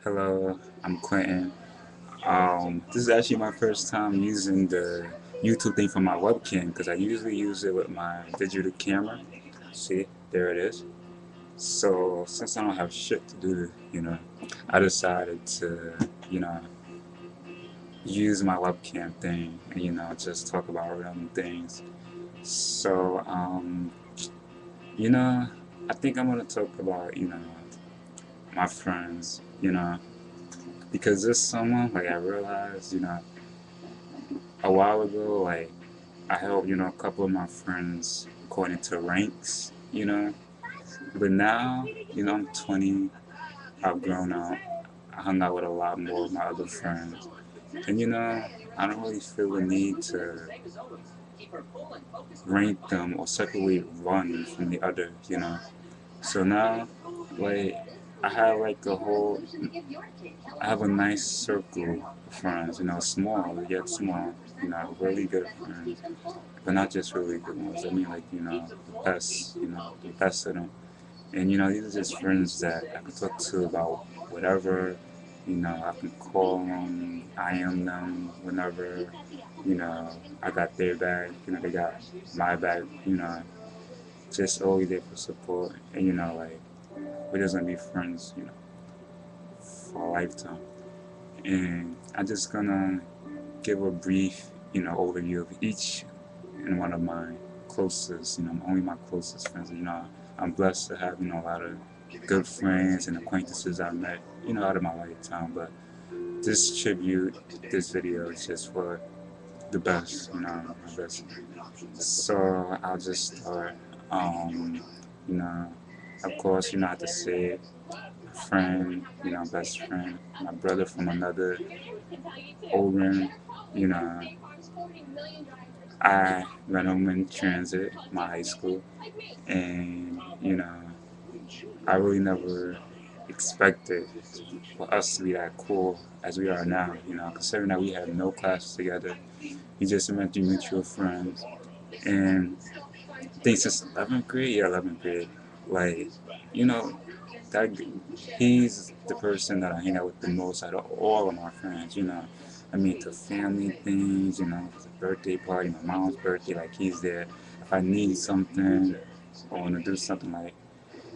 Hello, I'm Quentin. This is actually my first time using the YouTube thing for my webcam because I usually use it with my digital camera. See, there it is. So since I don't have shit to do, I decided to, you know, use my webcam thing and just talk about random things. So, you know, I think I'm gonna talk about my friends, because this summer, like I realized, a while ago, like I helped, a couple of my friends going into ranks, But now, I'm 20, I've grown up. I hung out with a lot more of my other friends. And, I don't really feel the need to rank them or separate one from the other, So now, like, I have like I have a nice circle of friends, small, yet small, really good friends, but not just really good ones. I mean, like, the best of them. And, these are just friends that I can talk to about whatever, I can call them, I am them whenever, I got their back, they got my back, just always there for support. And, like, we're just gonna be friends, for a lifetime. And I'm just gonna give a brief, overview of each and one of my closest, only my closest friends. I'm blessed to have, a lot of good friends and acquaintances I met, out of my lifetime. But this tribute, this video is just for the best, my best. So I'll just start. You know, of course, you know how to say it. Friend, best friend, my brother from another Oren, you know, I met him in transit, my high school, and I really never expected for us to be that cool as we are now. Considering that we had no classes together, we just met through mutual friends, and I think since 11th grade, yeah, 11th grade, like you know, that he's the person that I hang out with the most out of all of my friends. I mean, to family things. If it's a birthday party, my mom's birthday, like he's there. If I need something or want to do something, like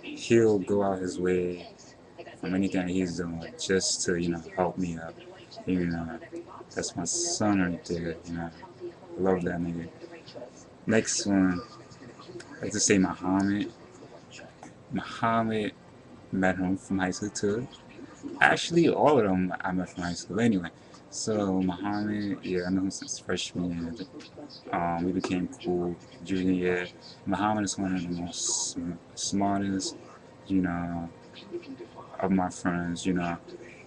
he'll go out his way from anything that he's doing just to help me out. You know, that's my son right there. I love that nigga. Next one, I like to say Muhammad. Muhammad met him from high school too. Actually, all of them I met from high school anyway. So Muhammad, yeah, I know him since freshman year. We became cool junior year. Muhammad is one of the most smartest, you know, of my friends.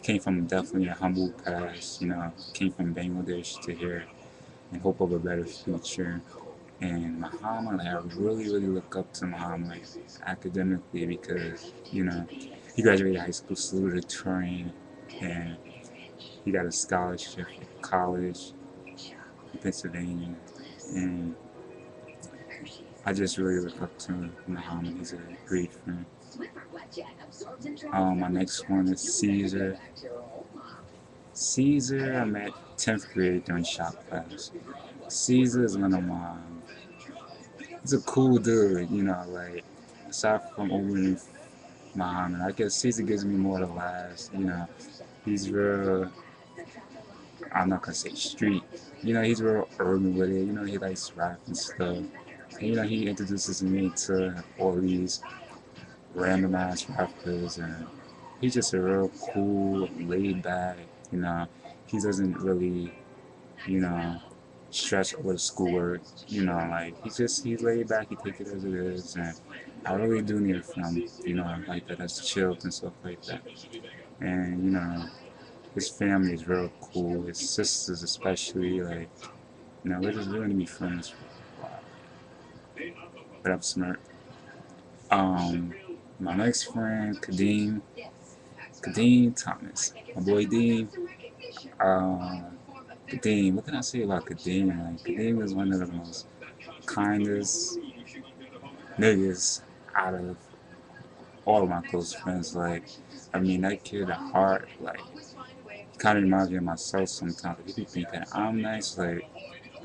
Came from definitely a humble past. Came from Bangladesh to here in hope of a better future. And Muhammad, I really, really look up to Muhammad academically because, he graduated high school salutatorian and he got a scholarship at college in Pennsylvania. And I just really look up to Muhammad. He's a great friend. My next one is Cesar. Cesar, I met 10th grade during shop class. Cesar is one of my he's a cool dude, like aside from overly Muhammad. I guess Caesar gives me more to last, He's real I'm not gonna say street. He's real urban with it, he likes rap and stuff. And, he introduces me to all these random ass rappers and he's just a real cool, laid back, you know. He doesn't really, you know, stress over the schoolwork. Like he's laid back. He takes it as it is, and I really do need a friend, like that that's chilled and stuff like that. And his family is real cool. His sisters especially, like we're gonna be friends for a while. But I'm smart. My next friend Kadeem, Kadeem Thomas, my boy Dean. Um, Kadeem, what can I say about Kadeem? Like Kadeem is one of the most kindest niggas out of all of my close friends. Like I mean, that kid at heart, like, kind of reminds me of myself sometimes. Like, people think that I'm nice, like,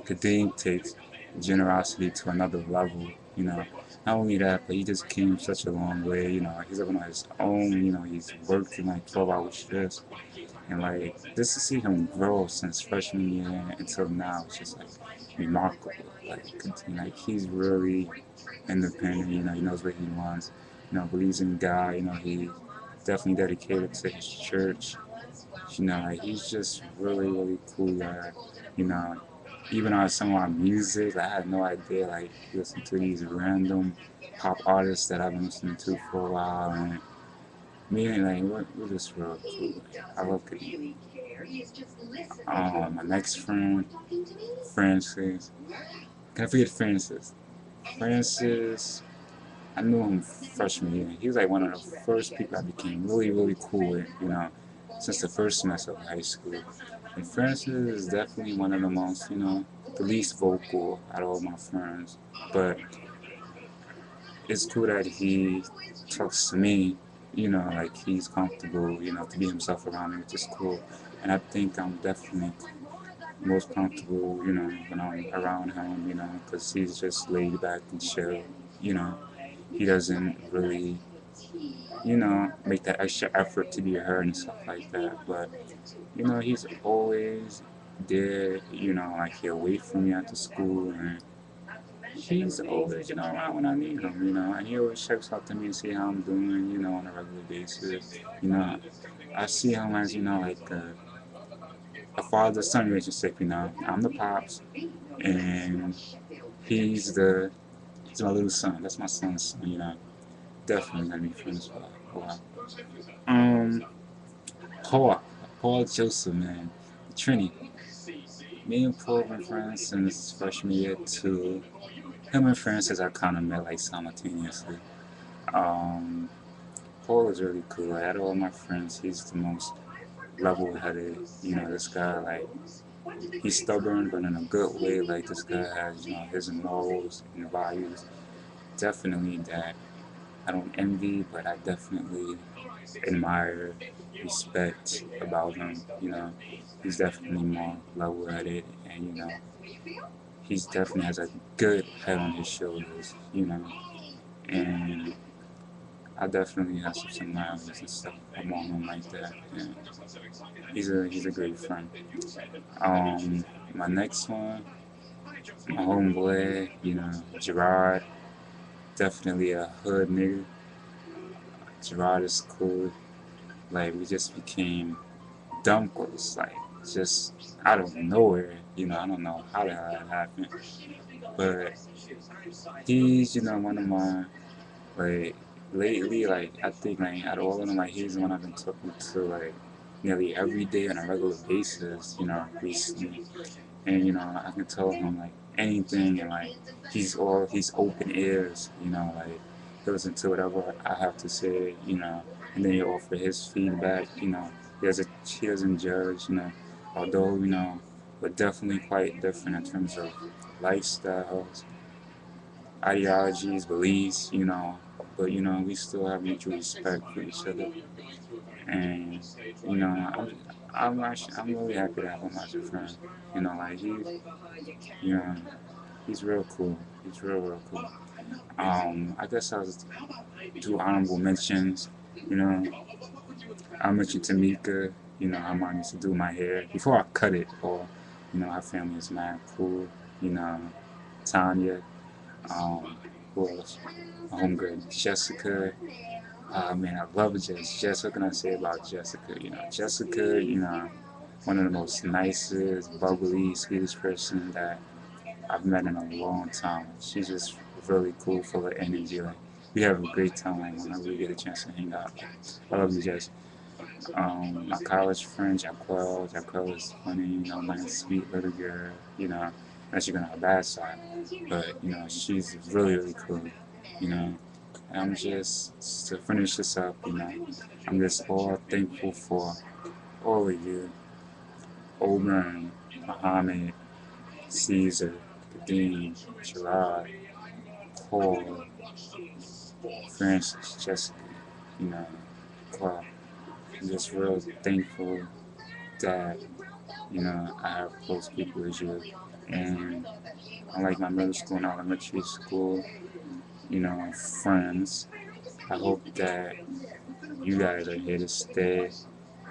Kadeem takes generosity to another level, you know. Not only that, but he just came such a long way, you know. He's living on his own, you know. He's worked in like 12-hour shifts, and like just to see him grow since freshman year until now, it's just like remarkable. Like he's really independent, you know. He knows what he wants, you know. Believes in God, you know. He definitely dedicated to his church, you know. Like he's just really cool guy, you know. Even on some of my music, I had no idea. Like, listen to these random pop artists that I've been listening to for a while, and me and like we're just real cool. Like, I love Kadeem. My next friend, Francis. Can I forget Francis? Francis, I knew him freshman year. He was like one of the first people I became really cool with, you know, since the first semester of high school. And Francis is definitely one of the most, you know, the least vocal out of all my friends. But it's cool that he talks to me, you know, like he's comfortable, you know, to be himself around me, which is cool. And I think I'm definitely most comfortable, you know, when I'm around him, you know, because he's just laid back and chill, you know. He doesn't really, you know, make that extra effort to be heard and stuff like that. But, you know, he's always there, you know, like he'll wait for me after school, and he's always, you know, around when I need him, you know, and he always checks out to me and see how I'm doing, you know, on a regular basis. You know, I see him as, you know, like a father-son relationship, you know. I'm the pops, and he's my little son. That's my son's son, you know. Definitely gonna be friends for a while. Um, Paul, Paul Joseph, man, Trini. Me and Paul have been friends since freshman year too. Him and Francis I kind of met like simultaneously. Um, Paul is really cool. Like, out of all my friends, he's the most level-headed. You know, this guy like he's stubborn, but in a good way. Like this guy has, you know, his morals and values. Definitely that I don't envy, but I definitely admire, respect about him. You know, he's definitely more level-headed, and you know, he's definitely has a good head on his shoulders. You know, and I definitely have some similarities and stuff among him like that. And he's a great friend. My next one, my homeboy, you know, Gerard, definitely a hood nigga. Gerard is cool. Like we just became dumb close, like just out of nowhere. You know, I don't know how the hell that happened, but he's, you know, one of my like lately, like I think like out of all of them, like he's the one I've been talking to like nearly every day on a regular basis, you know, recently. And you know, I can tell him like anything, and like he's open ears, you know, like he listen to whatever I have to say, you know, and then he offer his feedback, you know. He doesn't judge, you know, although, you know, we're definitely quite different in terms of lifestyles, ideologies, beliefs, you know, but you know, we still have mutual respect for each other. And you know, I'm really happy to have him as a friend. You know, like you know, he's real cool. He's real cool. I guess I'll do honorable mentions. You know, I mentioned Tamika. You know, her mom used to do my hair before I cut it. Or, you know, her family is mad cool. You know, Tanya. Um, who else? My homegirl Jessica. Man, I love Jess. What can I say about Jessica? You know, Jessica, you know, one of the most nicest, bubbly, sweetest person that I've met in a long time. She's just really cool, full of energy. Like, we have a great time whenever we get a chance to hang out. I love you, Jess. My college friend, Jacquelle is funny, you know, nice, sweet little girl, you know, unless you're gonna have a bad side. But, you know, she's really cool, you know. And I'm just, to finish this up, you know, I'm just all thankful for all of you, Oberon, Mohammed, Cesar, Kadeem, Gerard, Paul, Francis, Jessica, you know, Clark. I'm just real thankful that, I have close people as you. And unlike my middle school and elementary school, friends, I hope that you guys are here to stay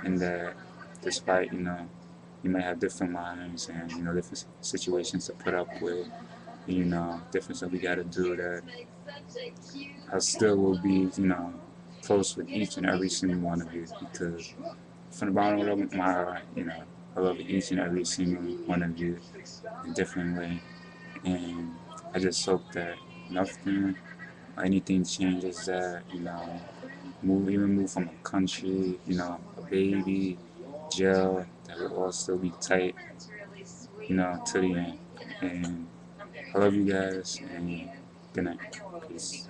and that despite, you may have different lives and, different situations to put up with, different stuff we got to do, that I still will be, close with each and every single one of you because from the bottom of my heart, I love each and every single one of you in a different way. And I just hope that nothing or anything changes that, move from a country, a baby, jail, that will all still be tight, to the end. And I love you guys and good night. Peace.